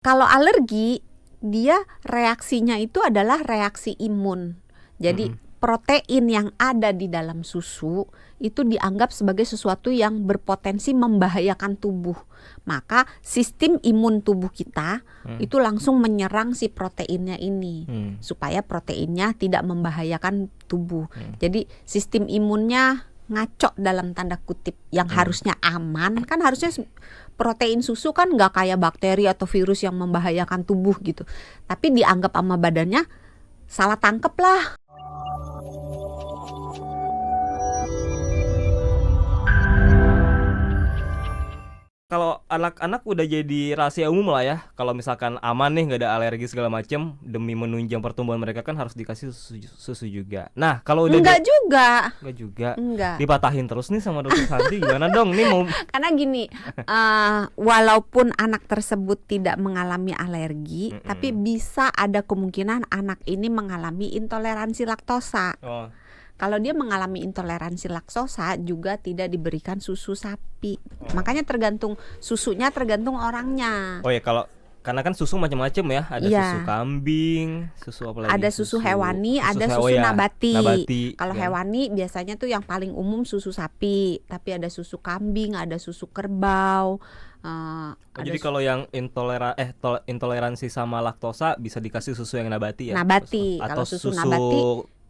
Kalau alergi, dia reaksinya itu adalah reaksi imun. Jadi protein yang ada di dalam susu itu dianggap sebagai sesuatu yang berpotensi membahayakan tubuh. Maka sistem imun tubuh kita itu langsung menyerang si proteinnya ini supaya proteinnya tidak membahayakan tubuh. Jadi sistem imunnya ngaco dalam tanda kutip, yang harusnya aman. Kan harusnya protein susu kan nggak kayak bakteri atau virus yang membahayakan tubuh gitu. Tapi dianggap sama badannya salah tangkep lah. Kalau anak-anak udah jadi rahasia umum lah ya. Kalau misalkan aman nih, nggak ada alergi segala macem, demi menunjang pertumbuhan mereka kan harus dikasih susu juga. Nah kalau udah Enggak juga. Enggak. Dipatahin terus nih sama dokter Santi, gimana dong? Nih mau Karena gini, walaupun anak tersebut tidak mengalami alergi, tapi bisa ada kemungkinan anak ini mengalami intoleransi laktosa. Kalau dia mengalami intoleransi laktosa juga tidak diberikan susu sapi. Makanya susunya tergantung orangnya. Oh ya, karena kan susu macam-macam ya. Ada susu kambing, susu apa lagi? Ada susu hewani, ada susu nabati. Kalau hewani biasanya tuh yang paling umum susu sapi, tapi ada susu kambing, ada susu kerbau. Jadi kalau yang intoleransi sama laktosa bisa dikasih susu yang nabati ya? Nabati. Atau Kalau susu susu nabati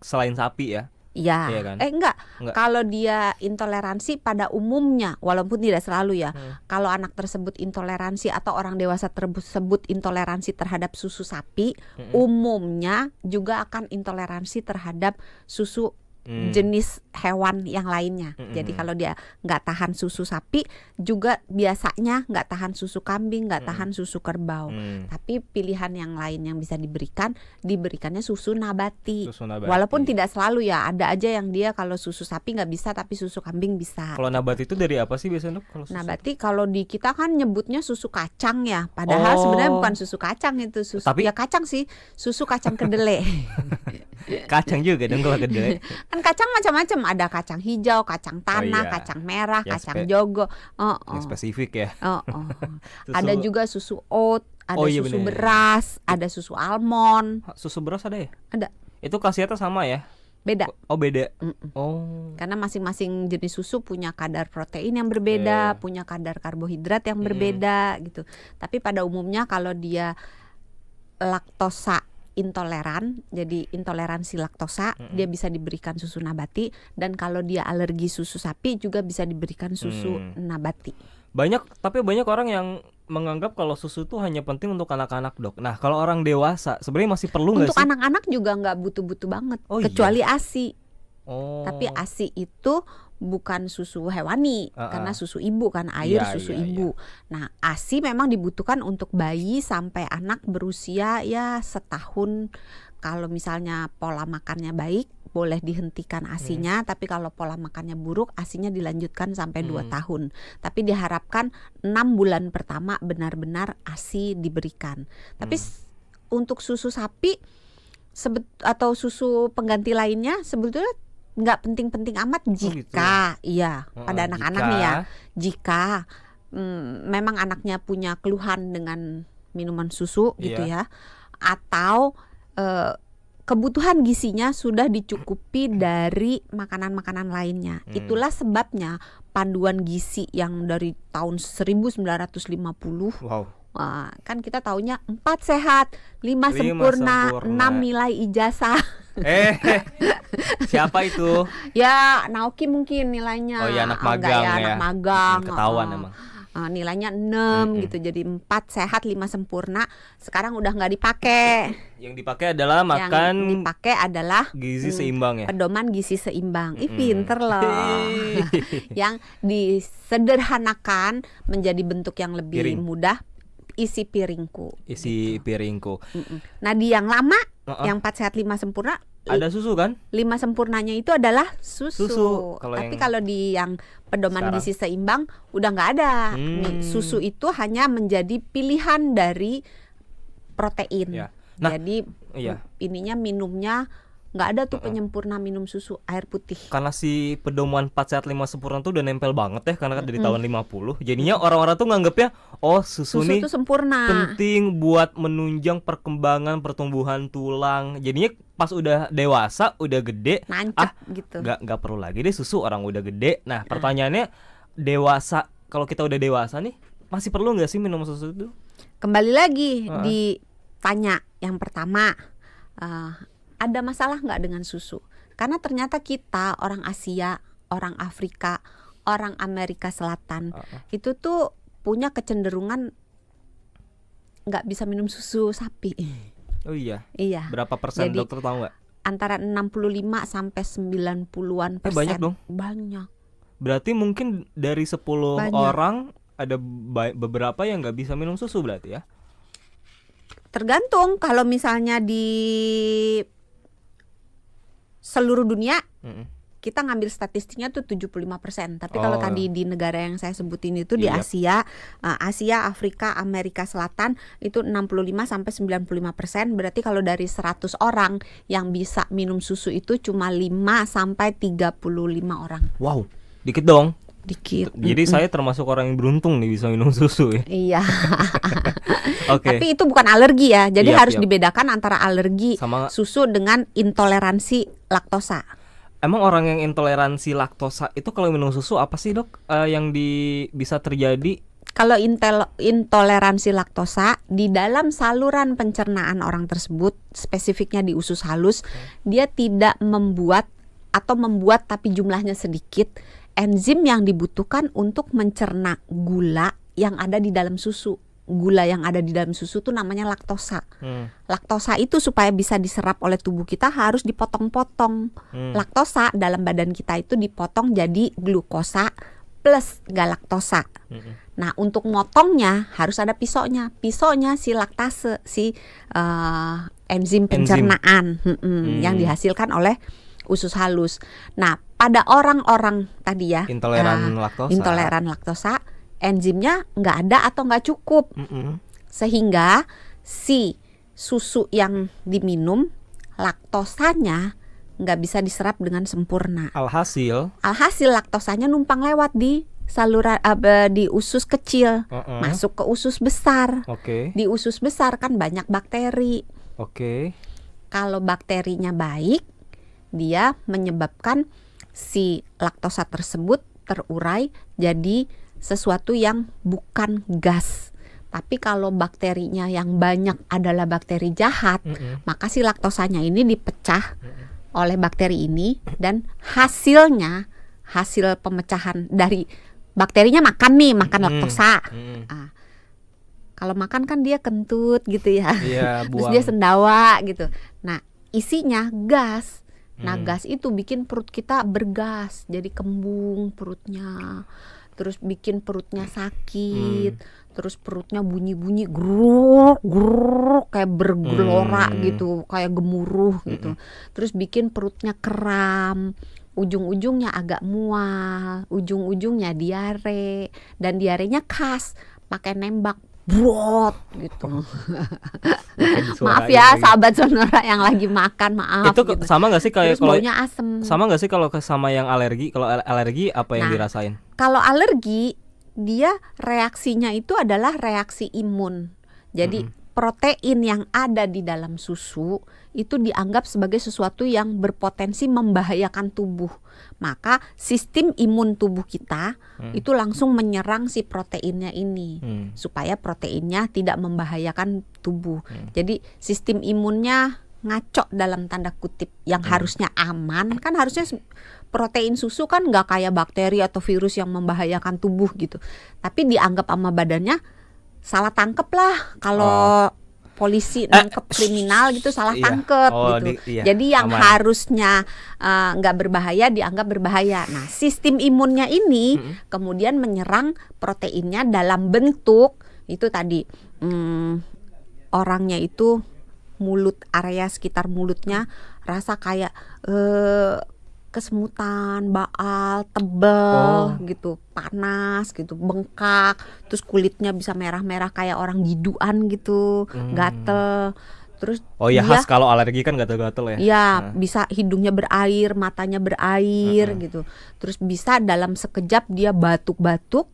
selain sapi ya? Iya, iya kan? Enggak. Kalau dia intoleransi pada umumnya, walaupun tidak selalu ya. Kalau anak tersebut intoleransi atau orang dewasa tersebut intoleransi terhadap susu sapi, umumnya juga akan intoleransi terhadap susu jenis hewan yang lainnya. Jadi kalau dia nggak tahan susu sapi, juga biasanya nggak tahan susu kambing, nggak tahan susu kerbau. Tapi pilihan yang lain yang bisa diberikannya susu nabati. Walaupun tidak selalu ya, ada aja yang dia kalau susu sapi nggak bisa, tapi susu kambing bisa. Kalau nabati itu dari apa sih biasanya, Dok? Nabati kalau di kita kan nyebutnya susu kacang ya, padahal sebenarnya bukan susu kacang itu, Tapi ya kacang sih, susu kacang kedelai. Kacang juga dong kalau kedelai. Kan kacang macam-macam, ada kacang hijau, kacang tanah, kacang merah, Ya, kacang jogo. Yang spesifik ya. Ada juga susu oat, ada susu beras, ada susu almond. Susu beras ada ya? Ada. Itu khasiatnya sama ya? Beda. Oh beda. Karena masing-masing jenis susu punya kadar protein yang berbeda, punya kadar karbohidrat yang berbeda gitu. Tapi pada umumnya kalau dia laktosa intoleran, jadi intoleransi laktosa, dia bisa diberikan susu nabati. Dan kalau dia alergi susu sapi juga bisa diberikan susu nabati. Tapi banyak orang yang menganggap kalau susu itu hanya penting untuk anak-anak, Dok. Nah kalau orang dewasa sebenarnya masih perlu nggak sih? Untuk anak-anak juga nggak butuh-butuh banget, kecuali ASI. Tapi ASI itu bukan susu hewani, karena susu ibu kan, air susu ibu. Nah ASI memang dibutuhkan untuk bayi sampai anak berusia ya setahun. Kalau misalnya pola makannya baik, boleh dihentikan ASInya. Tapi kalau pola makannya buruk, ASInya dilanjutkan sampai 2 tahun. Tapi diharapkan 6 bulan pertama benar-benar ASI diberikan. Tapi untuk susu sapi atau susu pengganti lainnya sebetulnya nggak penting-penting amat jika pada anak-anak nih ya, jika memang anaknya punya keluhan dengan minuman susu gitu ya, atau kebutuhan gizinya sudah dicukupi dari makanan-makanan lainnya. Itulah sebabnya panduan gizi yang dari tahun 1950 kan kita taunya 4 sehat, 5 sempurna, 6 nilai ijazah. Siapa itu? Ya Naoki mungkin nilainya. Oh ya, anak magang ya. Anak magang. Ketahuan emang. Nilainya 6 gitu. Jadi 4 sehat, 5 sempurna. Sekarang udah nggak dipakai. Yang dipakai adalah gizi seimbang ya. Pedoman gizi seimbang. Pinter loh. Yang disederhanakan menjadi bentuk yang lebih mudah. Isi piringku. Nah di yang lama, yang 4 sehat 5 sempurna, ada susu kan? 5 sempurnanya itu adalah susu. Tapi kalau di yang pedoman gizi seimbang udah nggak ada. Susu itu hanya menjadi pilihan dari protein. Jadi ininya minumnya nggak ada tuh penyempurna minum susu air putih. Karena si pedoman 4 sehat 5 sempurna tuh udah nempel banget ya, karena kan dari tahun 50. Jadinya orang-orang tuh nganggapnya susu nih itu sempurna, penting buat menunjang perkembangan pertumbuhan tulang. Jadinya pas udah dewasa, udah gede, nancep gitu. Nggak perlu lagi deh susu, orang udah gede. Nah, pertanyaannya, dewasa, kalau kita udah dewasa nih, masih perlu nggak sih minum susu itu? Kembali lagi ditanya yang pertama, ada masalah nggak dengan susu? Karena ternyata kita orang Asia, orang Afrika, orang Amerika Selatan itu tuh punya kecenderungan nggak bisa minum susu sapi. Oh iya. Iya. Berapa persen? Jadi, dokter tahu nggak? Antara 65 sampai 90-an persen. Banyak dong. Banyak. Berarti mungkin dari 10 orang ada beberapa yang nggak bisa minum susu berarti ya? Tergantung, kalau misalnya di seluruh dunia kita ngambil statistiknya tuh 75%. Tapi kalau tadi di negara yang saya sebutin itu di Asia, Afrika, Amerika Selatan itu 65 sampai 95%. Berarti kalau dari 100 orang yang bisa minum susu itu cuma 5 sampai 35 orang. Wow, dikit dong. Dikit. Jadi saya termasuk orang yang beruntung nih bisa minum susu ya. Iya. Tapi itu bukan alergi ya. Jadi harus dibedakan antara alergi sama susu dengan intoleransi laktosa. Emang orang yang intoleransi laktosa itu kalau minum susu apa sih, Dok? Yang bisa terjadi? Kalau intoleransi laktosa, di dalam saluran pencernaan orang tersebut, spesifiknya di usus halus, dia tidak membuat atau membuat tapi jumlahnya sedikit enzim yang dibutuhkan untuk mencerna gula yang ada di dalam susu. Gula yang ada di dalam susu itu namanya laktosa. Laktosa itu supaya bisa diserap oleh tubuh kita harus dipotong-potong. Laktosa dalam badan kita itu dipotong jadi glukosa plus galaktosa. Nah, untuk motongnya harus ada pisaunya. Pisaunya si laktase, si enzim pencernaan yang dihasilkan oleh usus halus. Nah, pada orang-orang tadi ya intoleran laktosa, enzimnya nggak ada atau nggak cukup, sehingga si susu yang diminum laktosanya nggak bisa diserap dengan sempurna. Alhasil laktosanya numpang lewat di saluran di usus kecil, masuk ke usus besar. Di usus besar kan banyak bakteri. Kalau bakterinya baik, dia menyebabkan si laktosa tersebut terurai jadi sesuatu yang bukan gas. Tapi kalau bakterinya yang banyak adalah bakteri jahat, maka si laktosanya ini dipecah oleh bakteri ini, dan hasil pemecahan dari bakterinya makan laktosa. Kalau makan kan dia kentut gitu ya, terus dia sendawa gitu. Nah, isinya gas. Nah, gas itu bikin perut kita bergas, jadi kembung perutnya, terus bikin perutnya sakit, terus perutnya bunyi-bunyi gruk kayak bergelora gitu, kayak gemuruh gitu, terus bikin perutnya kram, ujung-ujungnya agak mual, ujung-ujungnya diare, dan diarenya khas pakai nembak brot gitu. Maaf ya sahabat Sonora yang lagi makan, maaf. Itu gitu. Sama nggak sih kayak kalau baunya asem? Sama nggak sih kalau sama yang alergi? Kalau alergi apa yang dirasain? Kalau alergi dia reaksinya itu adalah reaksi imun. Jadi protein yang ada di dalam susu itu dianggap sebagai sesuatu yang berpotensi membahayakan tubuh. Maka sistem imun tubuh kita itu langsung menyerang si proteinnya ini supaya proteinnya tidak membahayakan tubuh. Jadi sistem imunnya ngaco dalam tanda kutip, yang harusnya aman. Kan harusnya protein susu kan nggak kayak bakteri atau virus yang membahayakan tubuh gitu. Tapi dianggap sama badannya salah tangkep lah kalau polisi nangkep kriminal gitu, salah tangkep gitu. Jadi yang harusnya nggak berbahaya dianggap berbahaya. Nah, sistem imunnya ini kemudian menyerang proteinnya dalam bentuk itu tadi, orangnya itu mulut, area sekitar mulutnya rasa kayak kesemutan, baal, tebel gitu, panas gitu, bengkak, terus kulitnya bisa merah-merah kayak orang giduan gitu, gatel, Terus Oh ya, dia khas kalau alergi kan gatal-gatal ya. ya bisa hidungnya berair, matanya berair Mm-mm. gitu. Terus bisa dalam sekejap dia batuk-batuk,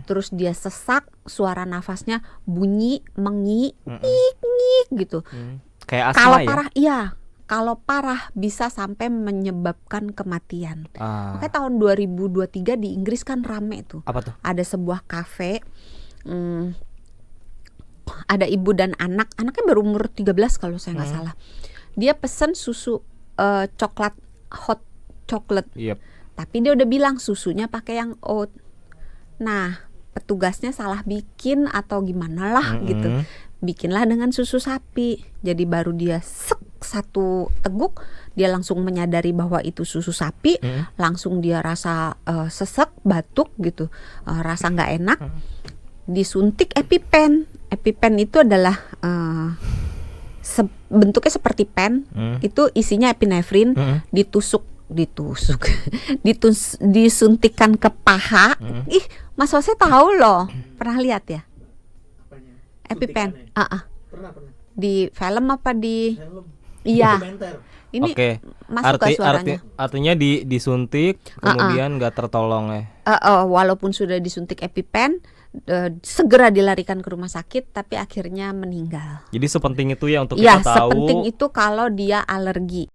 terus dia sesak, suara nafasnya bunyi mengi, ngik gitu. Kayak Kalau asma ya. parah iya, kalau parah bisa sampai menyebabkan kematian. Ah, Makanya tahun 2023 di Inggris kan rame tuh. apa tuh? Ada sebuah kafe, ada ibu dan anak, anaknya baru umur 13 kalau saya nggak salah. Dia pesen susu coklat, hot chocolate, Yep. tapi dia udah bilang susunya pakai yang oat. Nah, petugasnya salah bikin atau gimana lah gitu. Bikinlah dengan susu sapi. Jadi baru dia satu teguk, dia langsung menyadari bahwa itu susu sapi, langsung dia rasa sesek, batuk gitu, rasa nggak enak. Disuntik EpiPen. EpiPen itu adalah bentuknya seperti pen, itu isinya epinefrin, disuntikkan ke paha. Ih, Mas Jose tahu loh, pernah lihat ya? EpiPen. Pernah. Di film apa di? Film. Iya. Dokumenter. Ini Oke. masuk ke suaranya. Artinya disuntik kemudian nggak tertolong ya. Walaupun sudah disuntik EpiPen, segera dilarikan ke rumah sakit, tapi akhirnya meninggal. Jadi sepenting itu ya untuk Ya, kita tahu. sepenting itu kalau dia alergi.